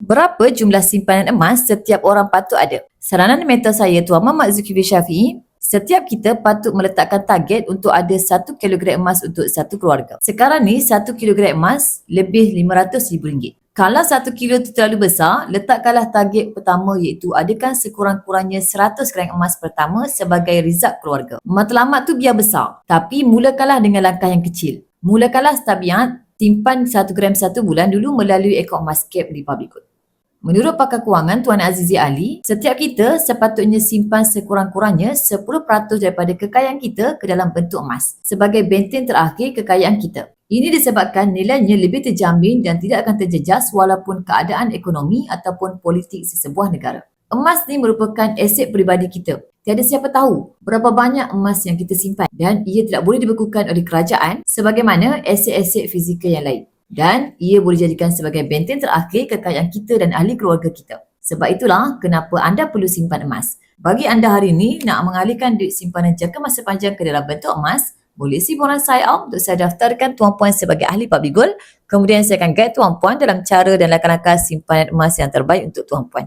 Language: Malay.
Berapa jumlah simpanan emas setiap orang patut ada? Saranan mentor saya Tuan Muhammad Zulkifli Syafiee, setiap kita patut meletakkan target untuk ada 1 kilogram emas untuk satu keluarga. Sekarang ni 1 kilogram emas lebih RM500,000. Kalau 1 kilo itu terlalu besar, letakkanlah target pertama iaitu adakan sekurang-kurangnya 100 gram emas pertama sebagai rizak keluarga. Matlamat tu biar besar, tapi mulakanlah dengan langkah yang kecil. Mulakanlah tabiat simpan 1 gram satu bulan dulu melalui akaun emas CAP Republic Good. Menurut pakar kewangan Tuan Azizi Ali, setiap kita sepatutnya simpan sekurang-kurangnya 10% daripada kekayaan kita ke dalam bentuk emas sebagai benteng terakhir kekayaan kita. Ini disebabkan nilainya lebih terjamin dan tidak akan terjejas walaupun keadaan ekonomi ataupun politik sesebuah negara. Emas ni merupakan aset peribadi kita. Tiada siapa tahu berapa banyak emas yang kita simpan dan ia tidak boleh dibekukan oleh kerajaan sebagaimana aset-aset fizikal yang lain. Dan ia boleh dijadikan sebagai benteng terakhir kekayaan kita dan ahli keluarga kita. Sebab itulah kenapa anda perlu simpan emas. Bagi anda hari ini nak mengalihkan duit simpanan jangka masa panjang ke dalam bentuk emas, boleh isi borang saya out untuk saya daftarkan Tuan Puan sebagai ahli public gold. Kemudian saya akan guide Tuan Puan dalam cara dan langkah-langkah simpanan emas yang terbaik untuk Tuan Puan.